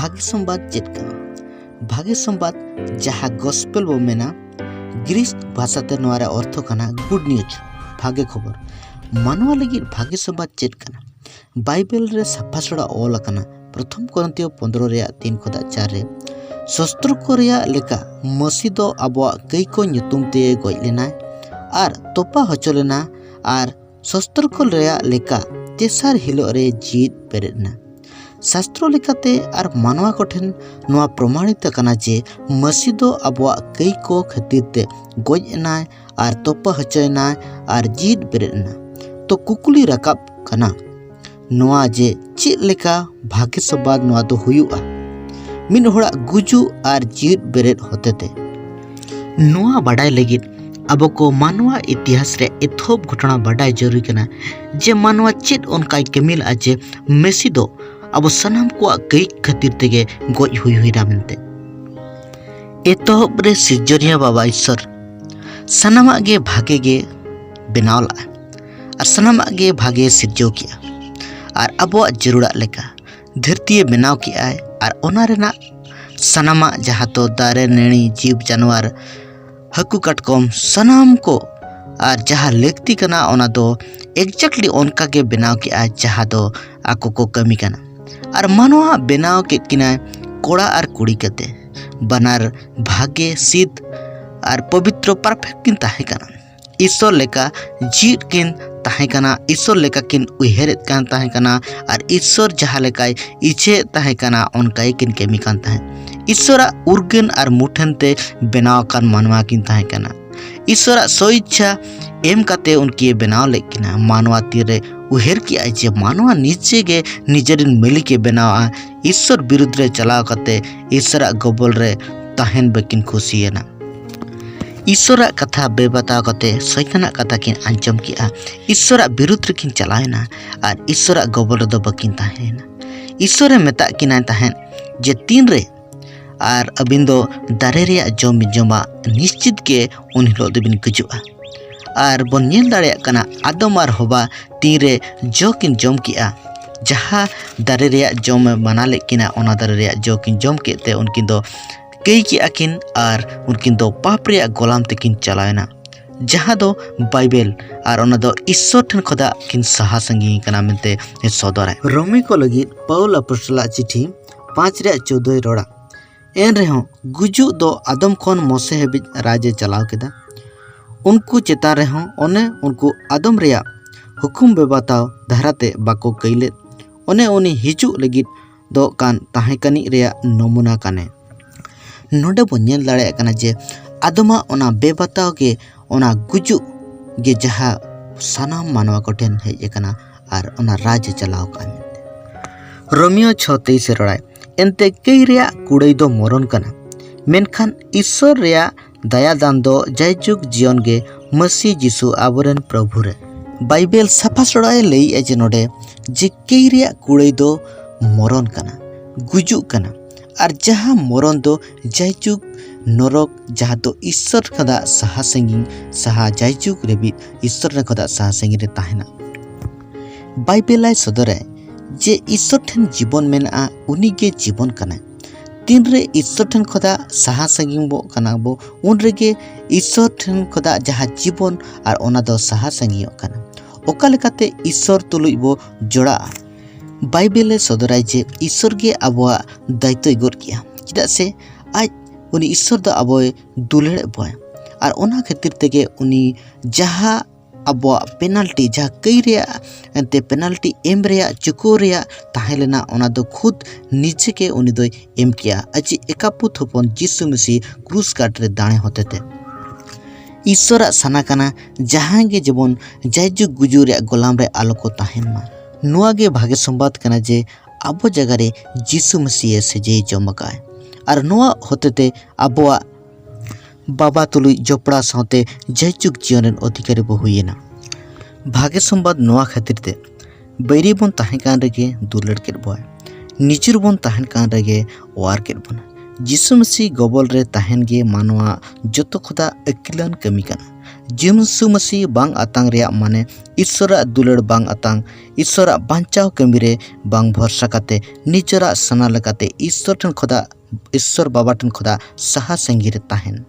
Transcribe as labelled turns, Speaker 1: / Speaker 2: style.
Speaker 1: भाग्य संवाद चेक करना। भाग्य संवाद जहाँ गॉस्पेल बो मेना ग्रीस भाषाते नोआरे अर्थ करना गुड न्यूज भाग्य खबर मानवा लगी भाग्य संवाद चेक करना। बाइबल रे सफा सड़ा ऑल करना प्रथम कोरिन्थियो 15 रे 3 खोदा 4 रे शस्त्र को रेया लेका मसीह दो आबो कई को nyutum ते गoj लेना आर तोपा हचो लेना आर शस्त्र को रेया लेका तेसार हिलो रे जीत पेरेना। शास्त्रो लेकाते आर मानवा कोठेन नोआ प्रमाणित कना जे मसीह दो आबो कई को खातिर ते गoj एनाय आर तोपा हचोयनाय आर जीत पेरेना। तो कुकुली रकाब कना नोआ जे चेक लेका भाग्य संवाद नोआ दो हुयुआ मिन होड़ा गुजु आर जीत बेरेद होतेते। नोआ बाडाय लगित अब को मानवा इतिहास रे एथोब घटना बाडाय जरूरी कना जे मानवा चेत उनकाय कमिल आजे मेसी दो अब सनाम को कई खातिर तेगे गoj हुई रामनते। एतोब रे सिजरिया बाबा ईश्वर सनामा गे भागे गे बेनावला और सनामा गे भागे सिरजो किया और अब जरूरा लेका धरती बनाव किया और ओना रेना सनामा जहाँ तो दारे नेणी जीव जानवर हकु कटकम सनाम को और जहाँ लेक्ति कना ओना दो एक्जैक्टली उनका के बनाव किया जहाँ दो आको को कमी कना और मानवा बनाव के किना कोड़ा और कुड़ी कते बनार भाग्य सिद्ध और पवित्र परफेक्ट किन ताहे कना ईश्वर लेका जीत किन ताहे कना ईश्वर लेका किन उहेरेत कान ताहे कना और ईश्वर जहाँ लेकाय इच्छे ताहे कना उनका किन केमी कान ताहे ईश्वरा उर्गन और मुठन ते बनाव कान मानवा किन ताहे कना ईश्वरा सो इच्छा एम काते उनकी बनाव लेकिना मानवा तीरे उहेर किया जे मानवा नीचे गे निजरिन मिली के बनावा ईश्वर विरुद्ध रे चलाव काते ईश्वरा गबल रे ताहेन बकिन खुशी ना ईश्वरा कथा बेबताव कते सैताना कथा किन आंजम किया ईश्वरा विरुद्ध रे किन चलायना और ईश्वरा गबल दो बकिन ताहेना ईश्वरे मेता किना ताहेन जे तीन रे और अबिन दो दारे रे जम जमा निश्चित के उन हिलो देबिन गुजुआ और बन नेल दाड़े कना आदम और हवा तीन रे जो किन जम किया जहाँ दारे रे जम बना लेकिना ओना दारे रे जो किन जम केते उनकिन दो कई की अकिन और उनकिन दो पाप रे गोलाम तकिन चलायना जहाँ दो बाइबल और ओना दो ईश्वर ठन खुदा किन सहा संगी कना मिलते सदराय रोमी को लगी पौल अपostला चिठी 5 रे 14 रोड़ा एन रेहों गुजु दो आदम खन मोसे हेबि राजे चलाव केदा उनको चेता रेहों ओने उनको आदम रेया हुकुम बेबाताव धाराते बाको कइले ओने उनी हिजु लगी दो कान ताहे कनी रेया नमूना काने नोडे बो नेल दाड़े कना जे आदमा ओना बेबाताव के ओना गुजु गे जहाँ सनाम मानवा कोठेन हेज कना और ओना राज चलाव कान रोमियो 6:23 रोड़ाय एनते कई रेया कुड़ई दो मरण कना मेनखान ईश्वर रेया दया दान दो जयजुग जीवन गे मसीह जीसु आबोरेन प्रभु रे बाइबल सफा सड़ाए लई एजे नोडे जे कई रेया कुड़ई दो मरण कना गुजु कना और जहाँ मरण दो जयजुग नरक जहाँ तो ईश्वर खदा सहा संगी सहा जयजुग रेबी ईश्वर ने खदा सहा संगी रे ताहेना बाइबल सदरे जे ईश्वर ठेन जीवन मेना उनी गे जीवन कना तीन रे ईश्वर ठेन खदा सहा संगी बो कना बो उन रेगे ईश्वर ठेन खदा जहाँ जीवन और ओना दो सहा संगी कना ओका लेकाते ईश्वर तुलुई बो जोड़ा बाइबल सदराय जे ईश्वर गे आबोआ दायित्व गोर किया चेदा से आज उनी ईश्वर दो आबोय दुलेड़ बोय और ओना खातिर तेगे उनी जहाँ आबोआ पेनाल्टी जहाँ कई रेया एंते पेनाल्टी एम रेया चुको रेया ताहेलेना ओना दो खुद नीचे के उनी दो एम किया अजी एकापुत होपन जीसु मसीह क्रूस काट रे दाणे होते थे ईश्वरा सना कना जहाँ गे जबन जयजुग गुजु रे गोलाम रे आलो को ताहेन मा नुआ गे भाग्य संवाद कना जे आबो जगह रे जीसु मसीह से जे जमकाय और नुआ होते ते आबोआ बाबा तुलुई जोपड़ा साथे जयजुग जीवन अधिकारी बो हुईना भाग्य संवाद नुआ खातिर ते बैरी बन ताहे कान रेगे दुलड़ के बोय निचुर बन ताहेन कान रेगे वार के बन जीसु मसीह गबल रे ताहेन गे मानवा जतो खुदा अकिलन कमी कना जिसु मसीह बांग आतांग रेया माने ईश्वरा दुलड़ बांग आतांग ईश्वरा बांचाव कमीरे बांग भरसा काते निजरा सना लगाते ईश्वर बाबा ठन खोदा साहा संगीर ताहेन।